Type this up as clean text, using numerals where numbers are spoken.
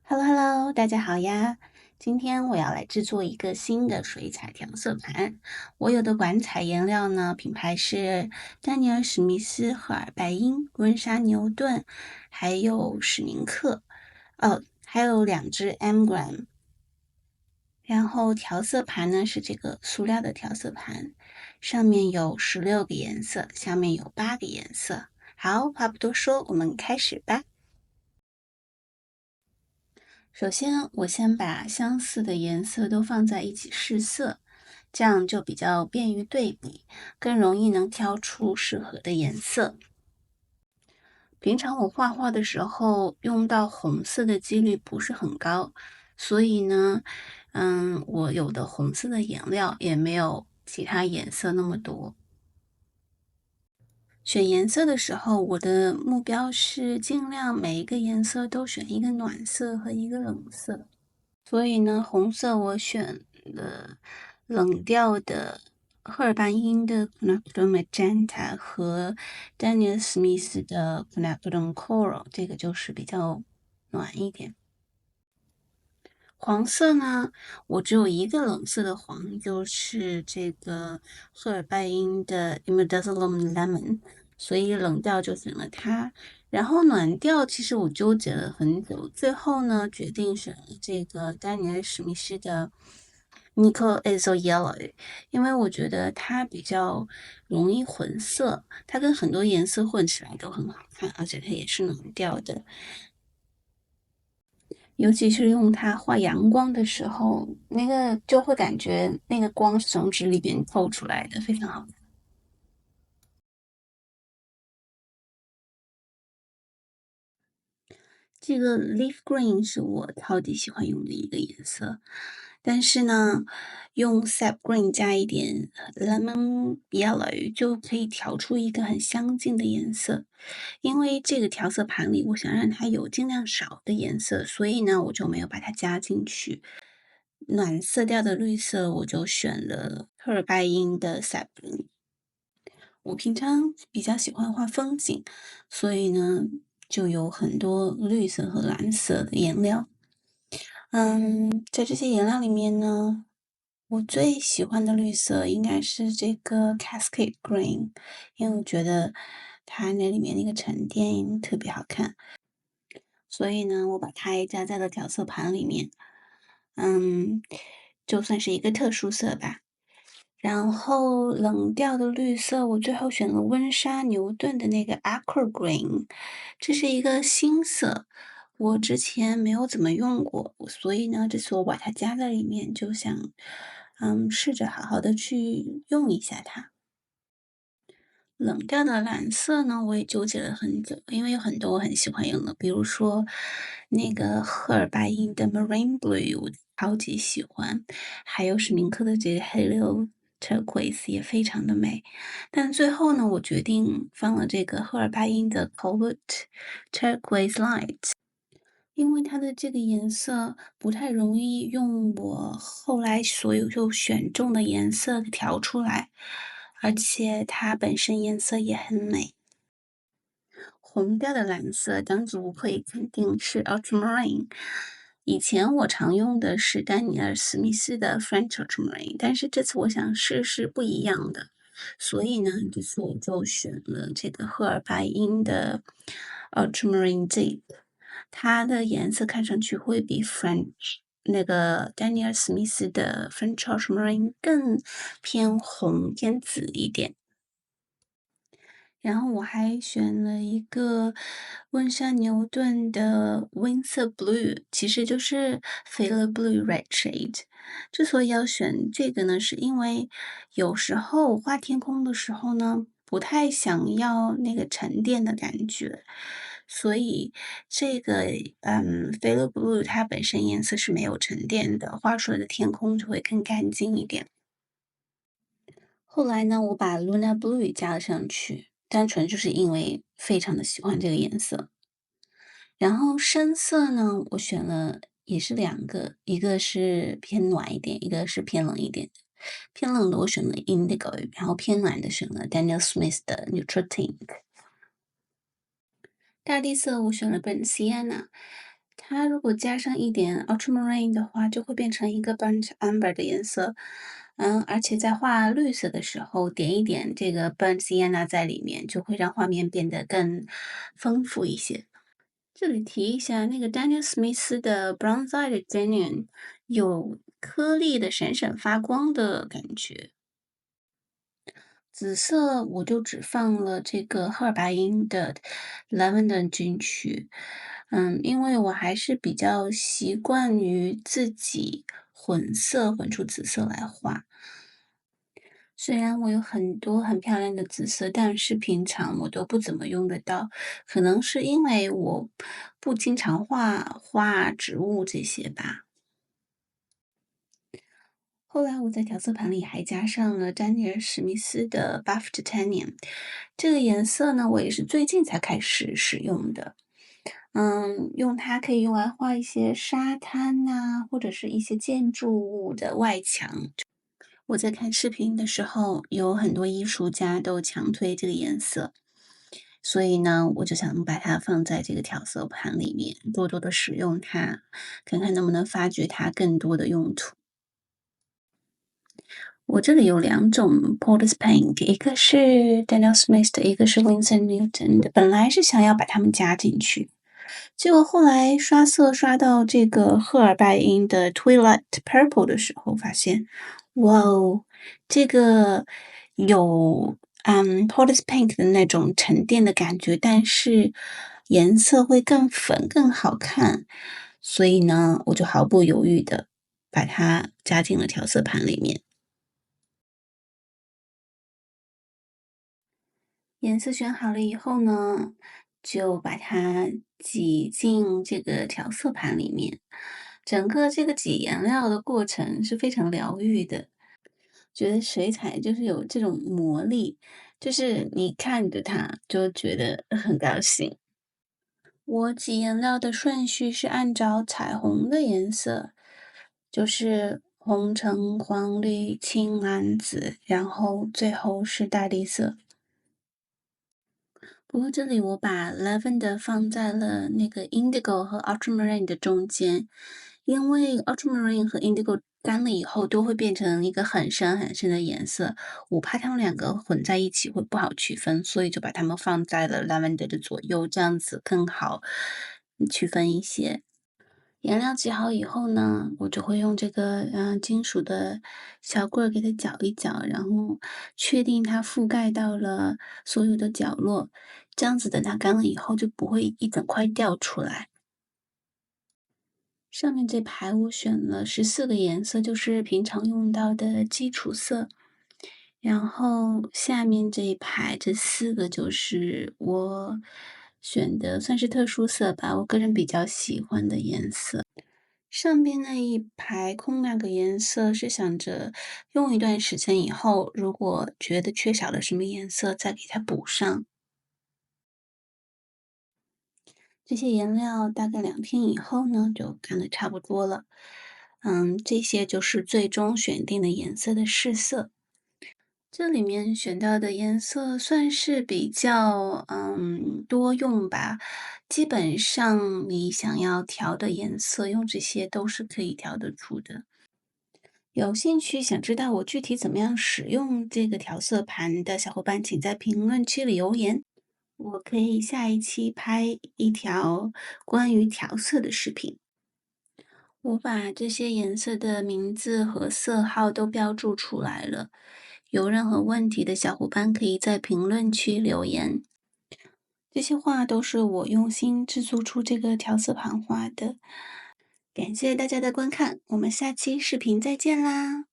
Hello Hello，大家好呀！今天我要来制作一个新的水彩调色盘。我有的管彩颜料呢，品牌是丹尼尔·史密斯、赫尔拜因、温莎牛顿，还有史明克，还有2支 Amgram。然后调色盘呢是这个塑料的调色盘，上面有16个颜色，下面有8个颜色。好，话不多说，我们开始吧。首先，我先把相似的颜色都放在一起试色，这样就比较便于对比，更容易能挑出适合的颜色。平常我画画的时候用到红色的几率不是很高，所以呢，我有的红色的颜料也没有其他颜色那么多。选颜色的时候，我的目标是尽量每一个颜色都选一个暖色和一个冷色。所以呢，红色我选了冷调的赫尔拜因的 Quinacridone Magenta 和丹尼尔史密斯的 Quinacridone Coral，这个就是比较暖一点。黄色呢，我只有一个冷色的黄，就是这个赫尔拜因的 Imidazzlum Lemon，所以冷调就选了它。然后暖调其实我纠结了很久，最后呢决定选了这个丹尼尔史密斯的 Nickel Azo Yellow，因为我觉得它比较容易混色，它跟很多颜色混起来都很好看，而且它也是暖调的。尤其是用它画阳光的时候，那个就会感觉那个光是从纸里边透出来的，非常好看。这个 leaf green 是我超级喜欢用的一个颜色，但是呢，用 sap green 加一点lemon yellow 就可以调出一个很相近的颜色。因为这个调色盘里，我想让它有尽量少的颜色，所以呢，我就没有把它加进去。暖色调的绿色，我就选了赫尔拜因的 sap green。我平常比较喜欢画风景，所以呢，就有很多绿色和蓝色的颜料。在这些颜料里面呢，我最喜欢的绿色应该是这个 Cascade Green，因为我觉得它那里面那个沉淀特别好看，所以呢，我把它也加在了调色盘里面。嗯，就算是一个特殊色吧。然后冷调的绿色，我最后选了温莎牛顿的那个 Aqua Green，这是一个新色，我之前没有怎么用过，所以呢，这次我把它加在里面，就想，试着好好的去用一下它。冷调的蓝色呢，我也纠结了很久，因为有很多我很喜欢用的，比如说那个赫尔拜因的 Marine Blue，我超级喜欢，还有史明克的这个 Helio Turquoise 也非常的美。但最后呢，我决定放了这个赫尔拜因的 Cobalt Turquoise Light，因为它的这个颜色不太容易用我后来所有就选中的颜色调出来，而且它本身颜色也很美。红调的蓝色当之无愧肯定是 Ultramarine。以前我常用的是丹尼尔·史密斯的 French Ultramarine，但是这次我想试试不一样的，所以呢，这次我就选了这个赫尔拜因的 Ultramarine Deep，它的颜色看上去会比 French 那个丹尼尔·史密斯的 French Ultramarine 更偏红偏紫一点。然后我还选了一个温莎牛顿的 Winsor Blue，其实就是 Phila Blue Red Shade。之所以要选这个呢，是因为有时候画天空的时候呢，不太想要那个沉淀的感觉，所以这个Phila Blue 它本身颜色是没有沉淀的，画出来的天空就会更干净一点。后来呢，我把 Luna Blue 也加了上去，单纯就是因为非常的喜欢这个颜色。然后深色呢，我选了也是2个，一个是偏暖一点，一个是偏冷一点的。偏冷的我选了 Indigo，然后偏暖的选了 Daniel Smith 的 Neutral Tint。大地色我选了 Burnt Sienna，它如果加上一点 ultramarine 的话，就会变成一个 burnt umber 的颜色。而且在画绿色的时候，点一点这个 burnt sienna 在里面，就会让画面变得更丰富一些。这里提一下，那个 Daniel 史密斯的 Bronzite Genuine 有颗粒的闪闪发光的感觉。紫色我就只放了这个赫尔白因的 Lavender 进去，因为我还是比较习惯于自己混色混出紫色来画。虽然我有很多很漂亮的紫色，但是平常我都不怎么用得到，可能是因为我不经常画花、植物这些吧。后来我在调色盘里还加上了丹尼尔史密斯的 Buff Titanium，这个颜色呢，我也是最近才开始使用的。用它可以用来画一些沙滩呐、或者是一些建筑物的外墙。我在看视频的时候，有很多艺术家都强推这个颜色，所以呢，我就想把它放在这个调色盘里面，多多的使用它，看看能不能发掘它更多的用途。我这里有两种 Porter's Paint，一个是 Daniel Smith 的，一个是 Winsor Newton 的。本来是想要把它们加进去，结果后来刷色刷到这个赫尔拜因的 Twilight Purple 的时候，发现，哇哦，这个有Porter's Paint 的那种沉淀的感觉，但是颜色会更粉更好看，所以呢，我就毫不犹豫的把它加进了调色盘里面。颜色选好了以后呢，就把它挤进这个调色盘里面。整个这个挤颜料的过程是非常疗愈的，觉得水彩就是有这种魔力，就是你看着它就觉得很高兴。我挤颜料的顺序是按照彩虹的颜色，就是红、橙、黄、绿、青、蓝、紫，然后最后是大地色。不过这里我把 lavender 放在了那个 indigo 和 ultramarine 的中间，因为 ultramarine 和 indigo 干了以后都会变成一个很深很深的颜色，我怕它们两个混在一起会不好区分，所以就把它们放在了 lavender 的左右，这样子更好区分一些。颜料挤好以后呢，我就会用这个金属的小棍儿给它搅一搅，然后确定它覆盖到了所有的角落，这样子等它干了以后就不会一整块掉出来。上面这排我选了14个颜色，就是平常用到的基础色，然后下面这一排这4个就是我选的算是特殊色吧，我个人比较喜欢的颜色。上边那一排空那个颜色是想着用一段时间以后，如果觉得缺少了什么颜色，再给它补上。这些颜料大概2天以后呢，就干得差不多了。这些就是最终选定的颜色的试色。这里面选到的颜色算是比较多用吧，基本上你想要调的颜色，用这些都是可以调得出的。有兴趣想知道我具体怎么样使用这个调色盘的小伙伴，请在评论区里留言，我可以下一期拍一条关于调色的视频。我把这些颜色的名字和色号都标注出来了，有任何问题的小伙伴可以在评论区留言。这些画都是我用心制作出这个调色盘画的，感谢大家的观看，我们下期视频再见啦！